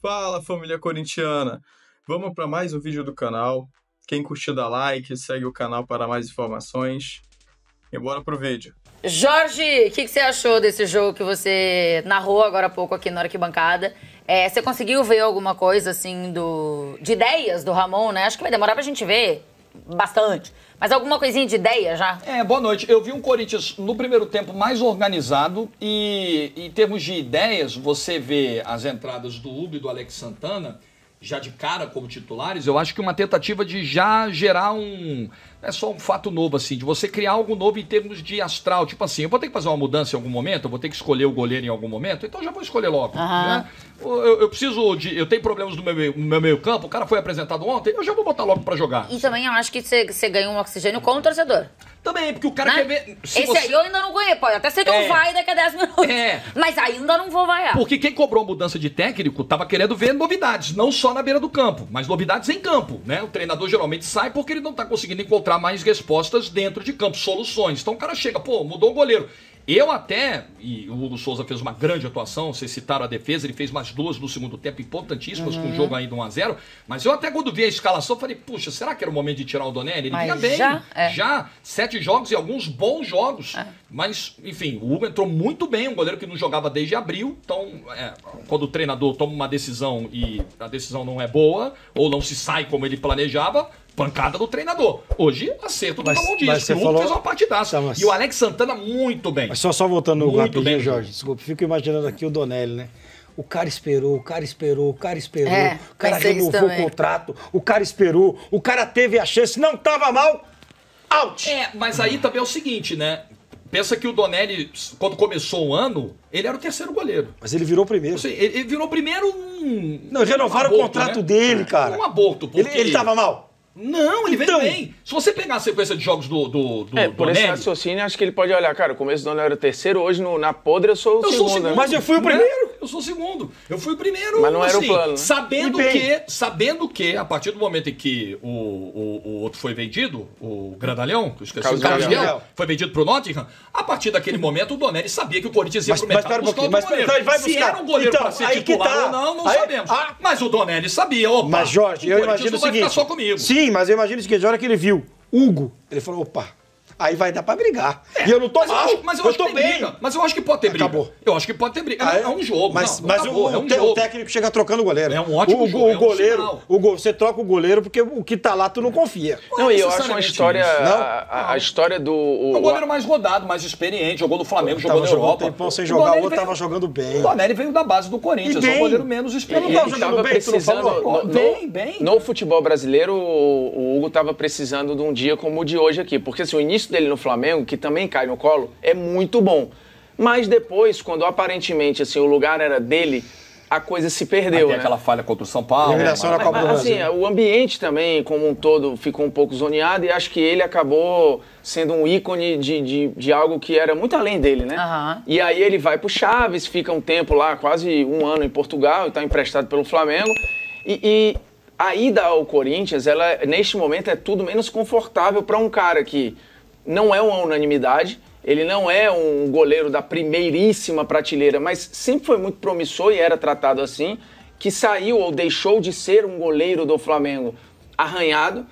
Fala, família corintiana! Vamos para mais um vídeo do canal. Quem curtiu, dá like, segue o canal para mais informações. E bora pro vídeo. Jorge, o que você achou desse jogo que você narrou agora há pouco aqui na arquibancada? Você conseguiu ver alguma coisa, assim, de ideias do Ramon, né? Acho que vai demorar pra gente ver bastante. Mas alguma coisinha de ideia já? Boa noite. Eu vi um Corinthians no primeiro tempo mais organizado e em termos de ideias, você vê as entradas do Hugo e do Alex Santana já de cara como titulares. Eu acho que uma tentativa de já gerar não é só um fato novo, assim, de você criar algo novo em termos de astral. Tipo assim, eu vou ter que fazer uma mudança em algum momento, eu vou ter que escolher o goleiro em algum momento, então já vou escolher logo. Né? Eu tenho problemas no meu meio campo, o cara foi apresentado ontem, eu já vou botar logo pra jogar. E também eu acho que você ganha um oxigênio com o torcedor. Também, porque o cara quer ver... Aí eu ainda não ganhei, pode até ser que eu vai daqui a 10 minutos. Mas ainda não vou vaiar. Porque quem cobrou a mudança de técnico tava querendo ver novidades, não só na beira do campo, mas novidades em campo, né? O treinador geralmente sai porque ele não tá conseguindo encontrar mais respostas dentro de campo, soluções. Então o cara chega, mudou o goleiro. E o Hugo Souza fez uma grande atuação, vocês citaram a defesa, ele fez mais duas no segundo tempo, importantíssimas, com o jogo ainda 1-0, mas eu até quando vi a escalação, falei, puxa, será que era o momento de tirar o Donelli? Ele vinha bem, já 7 jogos e alguns bons jogos, mas, enfim, o Hugo entrou muito bem, um goleiro que não jogava desde abril, então, quando o treinador toma uma decisão e a decisão não é boa, ou não se sai como ele planejava, pancada do treinador. Hoje, acerto do Ramon Dias. O Hugo fez uma partidaça. E o Alex Santana muito bem. Mas só voltando no rapidinho, Jorge. Desculpa, fico imaginando aqui o Donelli, né? O cara esperou. O cara renovou o contrato. O cara esperou. O cara teve a chance. Não tava mal. Out! Mas aí também é o seguinte, né? Pensa que o Donelli, quando começou o ano, ele era o terceiro goleiro. Mas ele virou o primeiro. Ele virou o primeiro Não, renovaram o contrato dele, cara. Um aborto. Ele tava mal. Não, ele veio bem. Se você pegar a sequência de jogos do por esse raciocínio, acho que ele pode olhar, cara, o começo do ano era o terceiro, hoje na podre eu sou o segundo. Né? Mas eu fui o primeiro. Eu sou o segundo. Eu fui o primeiro. Mas não era o plano. Né? Sabendo que, a partir do momento em que o outro foi vendido, o Grandalhão, que eu esqueci o Carlos Miguel, foi vendido pro Nottingham, a partir daquele momento o Donelli sabia que o Corinthians ia pro mercado buscar outro goleiro. Se era um goleiro para ser titular ou não sabemos. Mas o Donelli sabia. Opa, mas Jorge, eu imagino o seguinte. Vai ficar só comigo. Sim, mas eu imagino o seguinte, na hora que ele viu Hugo, ele falou, opa, aí vai dar pra brigar. E eu não tô mal, mas eu tô bem. Briga. Mas eu acho que pode ter briga. Acabou. Eu acho que pode ter briga. É um jogo. Mas o técnico chega trocando o goleiro. É um ótimo jogo. O goleiro, você troca o goleiro porque o que tá lá tu não confia. Não, e eu acho uma história... A história do... O goleiro mais rodado, mais experiente, jogou no Flamengo, jogou na Europa. Tempão sem jogar, o outro tava jogando bem. O Donelli veio da base do Corinthians, é o goleiro menos experiente. Ele tava precisando... No futebol brasileiro, o Hugo tava precisando de um dia como o de hoje aqui. Porque assim, o início dele no Flamengo, que também cai no colo, é muito bom. Mas depois, quando aparentemente assim, o lugar era dele, a coisa se perdeu, né? Aquela falha contra o São Paulo. Mas, assim, o ambiente também, como um todo, ficou um pouco zoneado e acho que ele acabou sendo um ícone de algo que era muito além dele, né? E aí ele vai pro Chaves, fica um tempo lá, quase um ano em Portugal, e tá emprestado pelo Flamengo. E a ida ao Corinthians, ela, neste momento, é tudo menos confortável para um cara que não é uma unanimidade, ele não é um goleiro da primeiríssima prateleira, mas sempre foi muito promissor e era tratado assim, que saiu ou deixou de ser um goleiro do Flamengo arranhado.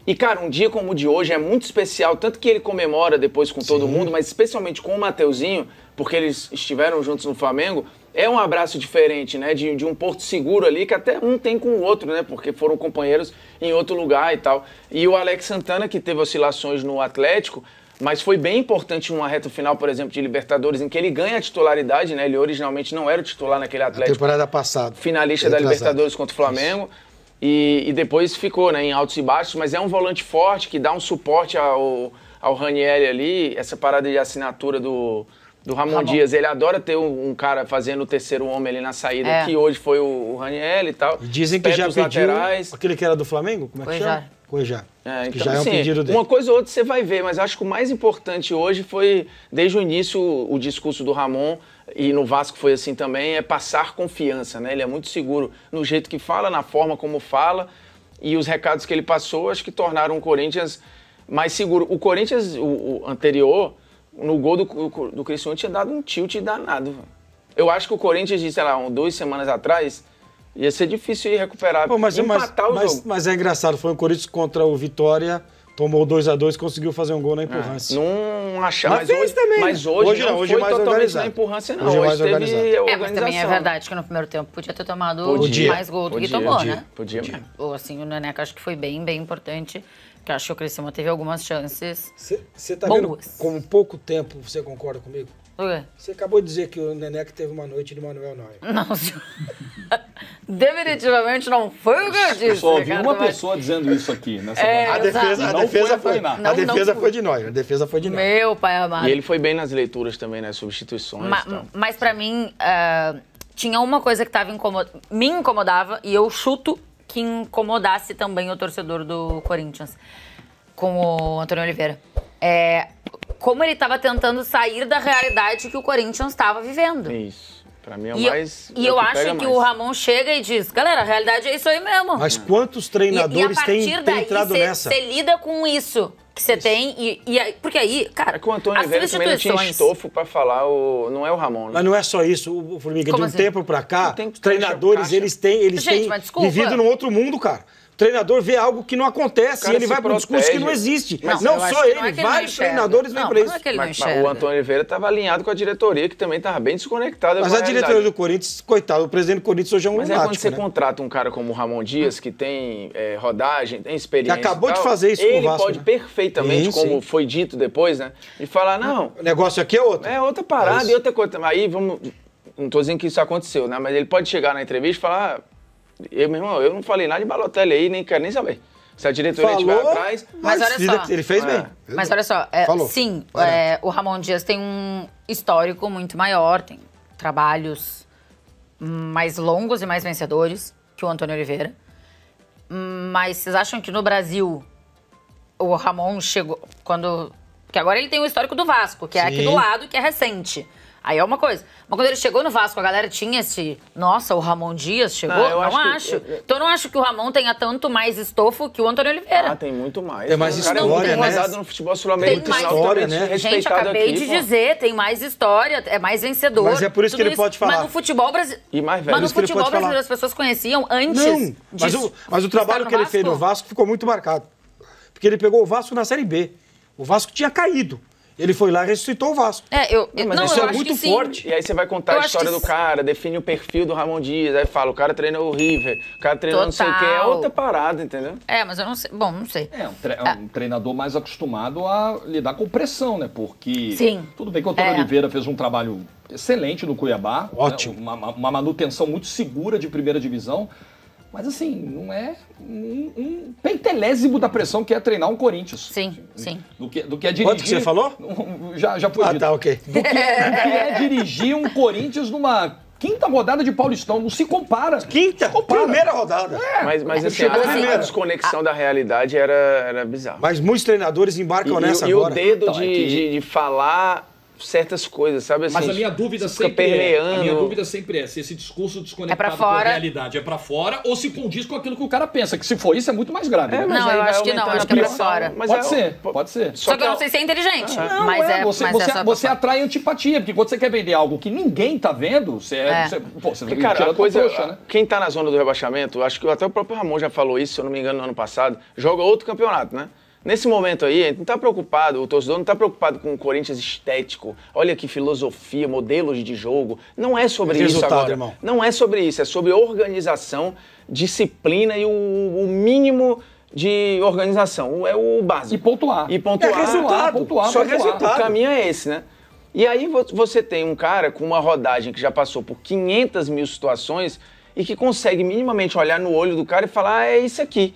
E, cara, um dia como o de hoje é muito especial, tanto que ele comemora depois com todo mundo, mas especialmente com o Mateuzinho, porque eles estiveram juntos no Flamengo, é um abraço diferente, né? De um porto seguro ali, que até um tem com o outro, né? Porque foram companheiros em outro lugar e tal. E o Alex Santana, que teve oscilações no Atlético, mas foi bem importante numa reta final, por exemplo, de Libertadores, em que ele ganha a titularidade, né? Ele originalmente não era o titular naquele Atlético. Temporada passada. Finalista da Libertadores contra o Flamengo. E depois ficou, né, em altos e baixos, mas é um volante forte que dá um suporte ao Ranieri ali, essa parada de assinatura do Ramon Dias. Ele adora ter um cara fazendo o terceiro homem ali na saída, que hoje foi o Ranieri e tal. E dizem que já pediu laterais. Aquele que era do Flamengo? Como é que chama? Cuejá. Então, que já é um pedido dele. Uma coisa ou outra você vai ver, mas acho que o mais importante hoje foi, desde o início, o discurso do Ramon, e no Vasco foi assim também, é passar confiança, né? Ele é muito seguro no jeito que fala, na forma como fala, e os recados que ele passou, acho que tornaram o Corinthians mais seguro. O Corinthians, o anterior, no gol do Cristiano, tinha dado um tilt danado. Eu acho que o Corinthians, sei lá, 2 semanas atrás, Ia ser difícil ir recuperar, mas empatar o jogo. Mas é engraçado, foi um Corinthians contra o Vitória, tomou 2-2, conseguiu fazer um gol na empurrância. Não achava. Mas fez também. Mas hoje não hoje foi mais totalmente organizado. na empurrância, não. Hoje Hoje mais teve organização. Mas também é verdade que no primeiro tempo podia ter tomado mais gol do que tomou, né? Podia mesmo. Ou assim, o Neneca acho que foi bem importante, que acho que o Criciúma teve algumas chances. Você tá vendo com pouco tempo, você concorda comigo? O quê? Você acabou de dizer que o Neneca teve uma noite de Manuel Neuer. Não, senhor. Definitivamente não foi o que eu disse. Só ouvi uma pessoa dizendo isso aqui nessa A defesa foi de Neuer. A defesa foi de Neuer. Meu pai amado. E ele foi bem nas leituras também, nas substituições e tal. Mas pra mim, tinha uma coisa que me incomodava, e eu chuto que incomodasse também o torcedor do Corinthians, com o Antônio Oliveira. Como ele estava tentando sair da realidade que o Corinthians estava vivendo. Isso. Pra mim é o mais... E eu acho que o Ramon chega e diz, galera, a realidade é isso aí mesmo. Mas quantos treinadores têm entrado nessa? Você lida com isso que você tem, porque aí, cara... É que o Antônio Oliveira também não tinha estofo pra falar, não é o Ramon, né? Mas não é só isso, o Formiga. Como de um assim? Tempo pra cá, os treinadores, eles têm vivido num outro mundo, cara. O treinador vê algo que não acontece e ele vai para um discurso que não existe. Mas não só ele, vários treinadores vêm para isso. Mas o Antônio Oliveira estava alinhado com a diretoria, que também estava bem desconectada. Mas a diretoria do Corinthians, coitado, o presidente do Corinthians hoje é um lunático. Mas quando você contrata um cara como o Ramon Dias, que tem rodagem, tem experiência, que acabou de fazer isso com o Vasco, ele pode perfeitamente, como foi dito depois, né, de falar, não... O negócio aqui é outro. É outra parada e outra coisa. Aí, vamos... Não estou dizendo que isso aconteceu, né, mas ele pode chegar na entrevista e falar... meu irmão, eu não falei nada de Balotelli aí, nem quero nem saber. Se a diretoria estiver atrás... Mas olha só... Ele fez bem. Mas olha só, sim, o Ramon Dias tem um histórico muito maior, tem trabalhos mais longos e mais vencedores que o Antônio Oliveira. Mas vocês acham que no Brasil o Ramon chegou... Porque agora ele tem o histórico do Vasco, que é aqui do lado, que é recente. Aí é uma coisa. Mas quando ele chegou no Vasco, a galera tinha esse... Nossa, o Ramon Dias chegou? Não acho. Então eu não acho que o Ramon tenha tanto mais estofo que o Antônio Oliveira. Tem muito mais. Tem mais história, né? No futebol sul-americano. Tem mais história, né? Gente, acabei de dizer, tem mais história, é mais vencedor. Mas é por isso que ele pode falar. Mas no futebol brasileiro... E mais velho. Mas no futebol brasileiro as pessoas conheciam antes mas o trabalho que ele fez no Vasco ficou muito marcado. Porque ele pegou o Vasco na Série B. O Vasco tinha caído. Ele foi lá e ressuscitou o Vasco. Mas isso é muito forte. E aí você vai contar a história do cara, define o perfil do Ramon Dias, aí fala, o cara treinou o River, o cara treinou não sei o quê. É outra parada, entendeu? Mas eu não sei. Bom, não sei. Um treinador mais acostumado a lidar com pressão, né? Porque... Sim. Tudo bem que o Antônio Oliveira fez um trabalho excelente no Cuiabá. Ótimo. Né? Uma manutenção muito segura de primeira divisão. Mas assim, não é um pentelésimo da pressão que é treinar um Corinthians. Sim. Do que é dirigir... Quanto que você falou? Já foi dito. Tá, ok. Do que é dirigir um Corinthians numa quinta rodada de Paulistão. Não se compara. Primeira rodada. Mas assim, a desconexão da realidade era bizarra. Mas muitos treinadores embarcam nessa agora. E o dedo de falar... certas coisas, sabe assim? Mas a minha dúvida sempre é se esse discurso desconectado da realidade é pra fora ou se condiz com aquilo que o cara pensa, que se for isso é muito mais grave. Né? Não, eu acho que não, acho que é pra fora. Pode ser. Só que eu não sei se é inteligente. Você atrai antipatia, porque quando você quer vender algo que ninguém tá vendo, você cara, a coisa, né? Quem tá na zona do rebaixamento, acho que até o próprio Ramon já falou isso, se eu não me engano, no ano passado, joga outro campeonato, né? Nesse momento aí, a gente não está preocupado, o torcedor não está preocupado com o Corinthians estético. Olha que filosofia, modelos de jogo. Não é sobre isso agora. Irmão. Não é sobre isso, é sobre organização, disciplina e o mínimo de organização. É o básico. E pontuar. Pontuar. Só resultado. O caminho é esse, né? E aí você tem um cara com uma rodagem que já passou por 500 mil situações e que consegue minimamente olhar no olho do cara e falar, é isso aqui.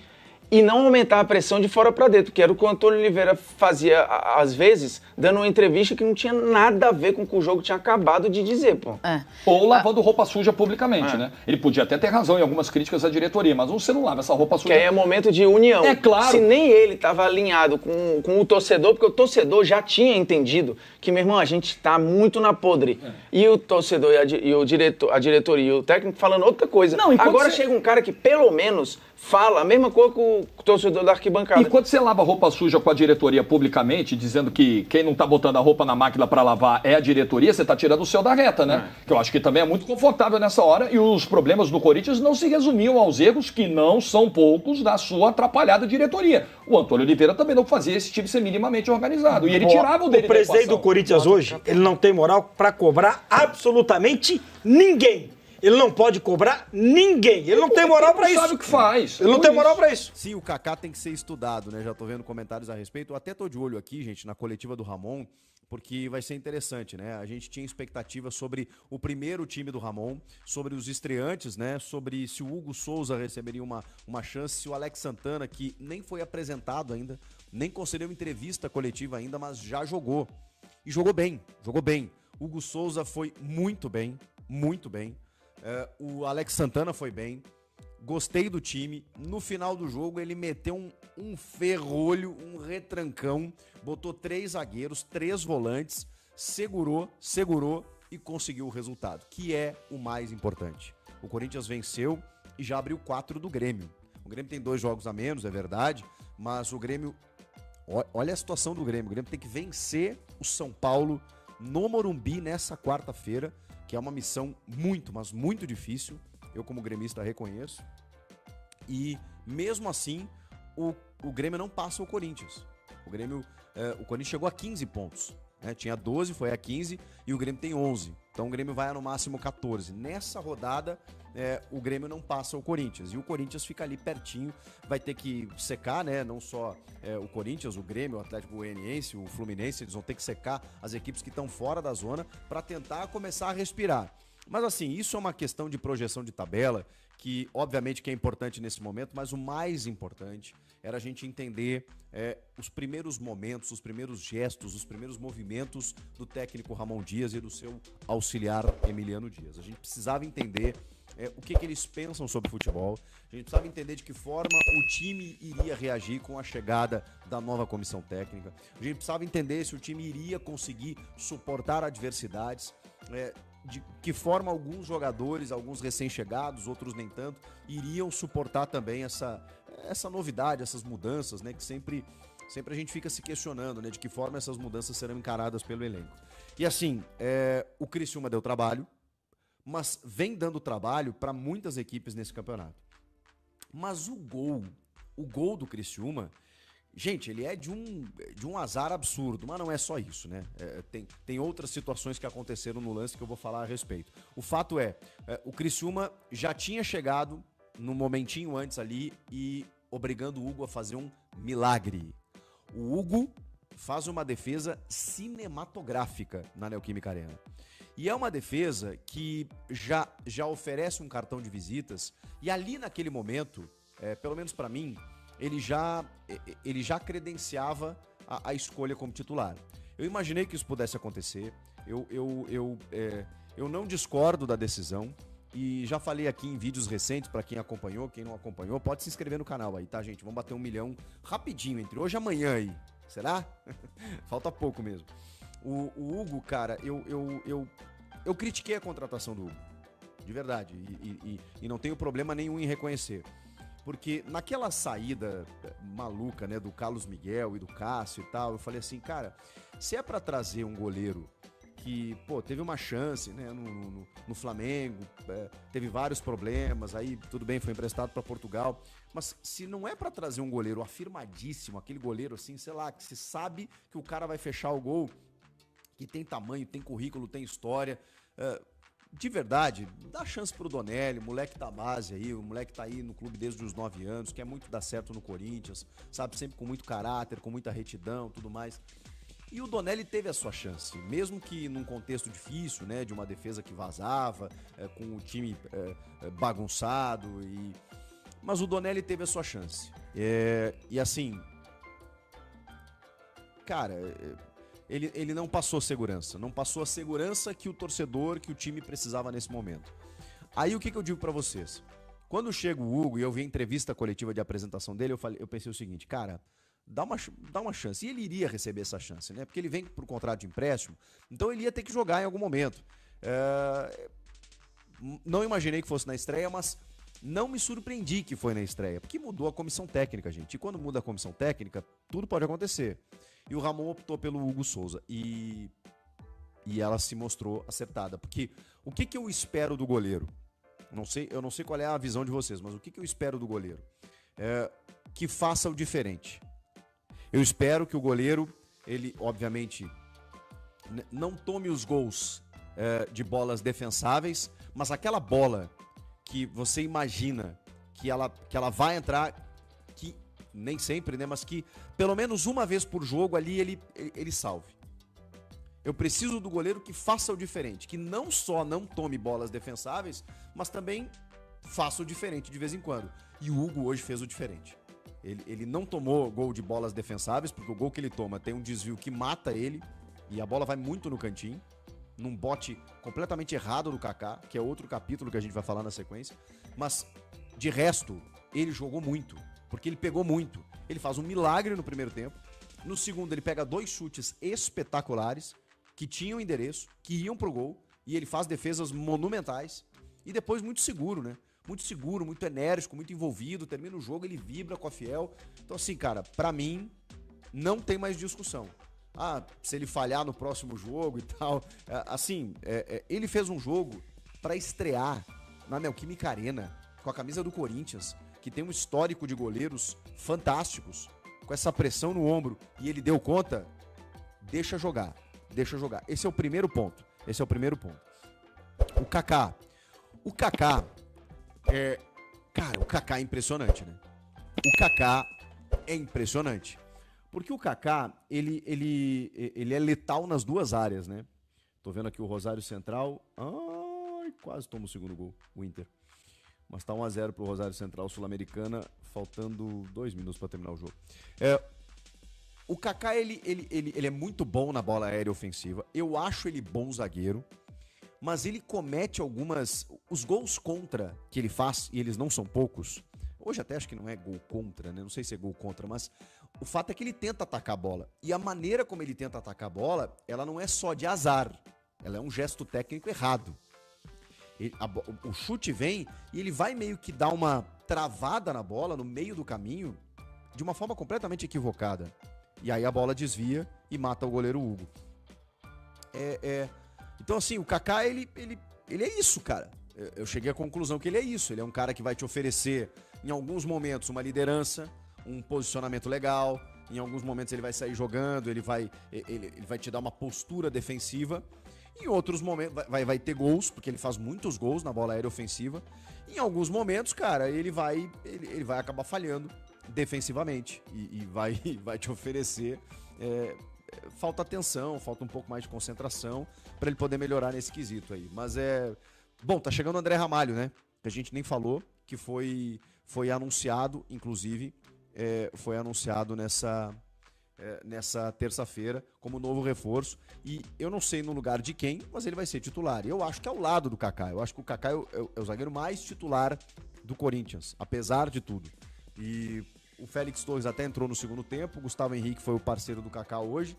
E não aumentar a pressão de fora para dentro, que era o que o Antônio Oliveira fazia, às vezes, dando uma entrevista que não tinha nada a ver com o que o jogo tinha acabado de dizer, pô. Ou lavando roupa suja publicamente, né? Ele podia até ter razão em algumas críticas à diretoria, mas você não lava essa roupa suja. Que aí é momento de união. É claro. Se nem ele estava alinhado com o torcedor, porque o torcedor já tinha entendido que, meu irmão, a gente tá muito na podre. E o torcedor e o diretor, a diretoria e o técnico falando outra coisa. Agora chega um cara que, pelo menos, fala a mesma coisa que o torcedor da arquibancada. E quando você lava roupa suja com a diretoria publicamente, dizendo que quem não tá botando a roupa na máquina para lavar é a diretoria, você tá tirando o céu da reta, né? Que eu acho que também é muito confortável nessa hora. E os problemas do Corinthians não se resumiam aos erros, que não são poucos, da sua atrapalhada diretoria. O Antônio Oliveira também não fazia esse time ser minimamente organizado. E ele tirava o dele. O presidente do Corinthians hoje, ele não tem moral para cobrar absolutamente ninguém. Ele não pode cobrar ninguém. Ele não tem moral pra isso. Ele sabe o que faz. Ele não tem moral pra isso. Sim, o Kaká tem que ser estudado, né? Já tô vendo comentários a respeito. Eu até tô de olho aqui, gente, na coletiva do Ramon, porque vai ser interessante, né? A gente tinha expectativa sobre o primeiro time do Ramon, sobre os estreantes, né? Sobre se o Hugo Souza receberia uma chance, se o Alex Santana, que nem foi apresentado ainda, nem concedeu entrevista coletiva ainda, mas já jogou. E jogou bem, jogou bem. Hugo Souza foi muito bem, muito bem. O Alex Santana foi bem, gostei do time. No final do jogo ele meteu um ferrolho, um retrancão, botou 3 zagueiros, 3 volantes, segurou e conseguiu o resultado, que é o mais importante. O Corinthians venceu e já abriu 4 do Grêmio. O Grêmio tem 2 jogos a menos, é verdade, mas o Grêmio, olha a situação do Grêmio. O Grêmio tem que vencer o São Paulo no Morumbi nessa quarta-feira, que é uma missão muito, mas muito difícil. Eu, como gremista, reconheço. E, mesmo assim, o Grêmio não passa o Corinthians. O Corinthians chegou a 15 pontos. Né? Tinha 12, foi a 15, e o Grêmio tem 11. Então, o Grêmio vai a, no máximo, 14. Nessa rodada, o Grêmio não passa o Corinthians. E o Corinthians fica ali pertinho. Vai ter que secar, né? Não só o Corinthians, o Grêmio, o Atlético Goianiense, o Fluminense. Eles vão ter que secar as equipes que estão fora da zona para tentar começar a respirar. Mas assim, isso é uma questão de projeção de tabela, que obviamente que é importante nesse momento, mas o mais importante era a gente entender os primeiros momentos, os primeiros gestos, os primeiros movimentos do técnico Ramon Dias e do seu auxiliar Emiliano Dias. A gente precisava entender o que eles pensam sobre futebol, a gente precisava entender de que forma o time iria reagir com a chegada da nova comissão técnica, a gente precisava entender se o time iria conseguir suportar adversidades, de que forma alguns jogadores, alguns recém-chegados, outros nem tanto, iriam suportar também essa novidade, essas mudanças, né, que sempre a gente fica se questionando, né, de que forma essas mudanças serão encaradas pelo elenco. E assim, o Criciúma deu trabalho, mas vem dando trabalho para muitas equipes nesse campeonato. Mas o gol do Criciúma, gente, ele é de um azar absurdo, mas não é só isso, né? Tem outras situações que aconteceram no lance que eu vou falar a respeito. O fato o Criciúma já tinha chegado no momentinho antes ali e obrigando o Hugo a fazer um milagre. O Hugo faz uma defesa cinematográfica na Neoquímica Arena. E é uma defesa que já oferece um cartão de visitas e ali naquele momento, pelo menos para mim, ele já credenciava a escolha como titular. Eu imaginei que isso pudesse acontecer, eu não discordo da decisão e já falei aqui em vídeos recentes, para quem acompanhou, quem não acompanhou, pode se inscrever no canal aí, tá, gente? Vamos bater 1 milhão rapidinho, entre hoje e amanhã aí. Será? Falta pouco mesmo. O Hugo, cara, eu critiquei a contratação do Hugo, de verdade, e não tenho problema nenhum em reconhecer. Porque naquela saída maluca, né, do Carlos Miguel e do Cássio e tal, eu falei assim, cara, se é pra trazer um goleiro que, teve uma chance, né, no Flamengo, teve vários problemas, aí tudo bem, foi emprestado pra Portugal, mas se não é pra trazer um goleiro afirmadíssimo, aquele goleiro assim, sei lá, que se sabe que o cara vai fechar o gol, que tem tamanho, tem currículo, tem história, de verdade, dá chance pro Donelli, o moleque da base aí, o moleque tá aí no clube desde os 9 anos, quer muito dar certo no Corinthians, sabe, sempre com muito caráter, com muita retidão, tudo mais. E o Donelli teve a sua chance, mesmo que num contexto difícil, né, de uma defesa que vazava, com o time bagunçado, mas o Donelli teve a sua chance. E assim, cara, ele não passou segurança, não passou a segurança que o torcedor, que o time precisava nesse momento. Aí o que eu digo pra vocês? Quando chega o Hugo e eu vi a entrevista coletiva de apresentação dele, eu pensei o seguinte, cara, dá uma chance. E ele iria receber essa chance, né? Porque ele vem pro contrato de empréstimo, então ele ia ter que jogar em algum momento. Não imaginei que fosse na estreia, mas Não me surpreendi que foi na estreia, porque mudou a comissão técnica, gente. E quando muda a comissão técnica, tudo pode acontecer. E o Ramon optou pelo Hugo Souza. E ela se mostrou acertada. Porque o que eu espero do goleiro? Eu não sei qual é a visão de vocês, mas o que eu espero do goleiro? Que faça o diferente. Eu espero que o goleiro, ele, obviamente, não tome os gols de bolas defensáveis, mas aquela bola que você imagina que ela vai entrar, que nem sempre, né, mas que pelo menos uma vez por jogo ali ele salve. Eu preciso do goleiro que faça o diferente, que não só não tome bolas defensáveis, mas também faça o diferente de vez em quando. E o Hugo hoje fez o diferente. Ele não tomou gol de bolas defensáveis, porque o gol que ele toma tem um desvio que mata ele, e a bola vai muito no cantinho, num bote completamente errado do Kaká, que é outro capítulo que a gente vai falar na sequência. Mas, de resto, ele jogou muito, porque ele pegou muito. Ele faz um milagre no primeiro tempo. No segundo, ele pega 2 chutes espetaculares, que tinham endereço, que iam pro gol, e ele faz defesas monumentais. E depois muito seguro, né? Muito seguro, muito enérgico, muito envolvido. Termina o jogo, ele vibra com a Fiel. Então, assim, cara, pra mim, não tem mais discussão. Se ele falhar no próximo jogo e tal. Ele fez um jogo pra estrear na Neoquímica Arena, com a camisa do Corinthians, que tem um histórico de goleiros fantásticos, com essa pressão no ombro, e ele deu conta. Deixa jogar. Esse é o primeiro ponto. O Kaká. Cara, o Kaká é impressionante, né? O Kaká é impressionante. Porque o Kaká, ele é letal nas duas áreas, né? Tô vendo aqui o Rosário Central. Quase toma o segundo gol, o Inter. Mas tá 1-0 pro Rosário Central Sul-Americana, faltando 2 minutos para terminar o jogo. O Kaká, ele é muito bom na bola aérea ofensiva. Eu acho ele bom zagueiro. Mas ele comete os gols contra que ele faz, e eles não são poucos. Hoje até acho que não é gol contra, né? Não sei se é gol contra, mas o fato é que ele tenta atacar a bola. E a maneira como ele tenta atacar a bola, ela não é só de azar. Ela é um gesto técnico errado. O chute vem e ele vai meio que dar uma travada na bola no meio do caminho de uma forma completamente equivocada. E aí a bola desvia e mata o goleiro Hugo. Então, assim, o Kaká, ele é isso, cara. Eu cheguei à conclusão que ele é isso. Ele é um cara que vai te oferecer, em alguns momentos, uma liderança, um posicionamento legal. Em alguns momentos ele vai sair jogando, ele vai te dar uma postura defensiva. Em outros momentos vai ter gols, porque ele faz muitos gols na bola aérea ofensiva. Em alguns momentos, cara, ele vai acabar falhando defensivamente. E vai te oferecer... falta atenção, falta um pouco mais de concentração para ele poder melhorar nesse quesito aí. Mas Bom, tá chegando o André Ramalho, né? Que a gente nem falou, que foi anunciado, inclusive, foi anunciado nessa terça-feira como novo reforço. E eu não sei no lugar de quem, mas ele vai ser titular. E eu acho que é ao lado do Kaká. Eu acho que o Kaká é o zagueiro mais titular do Corinthians, apesar de tudo. E o Félix Torres até entrou no segundo tempo, o Gustavo Henrique foi o parceiro do Kaká hoje.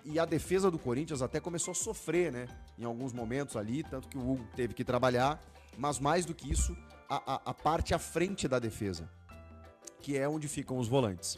E a defesa do Corinthians até começou a sofrer, né? Em alguns momentos ali, tanto que o Hugo teve que trabalhar. Mas mais do que isso, a parte à frente da defesa, que é onde ficam os volantes.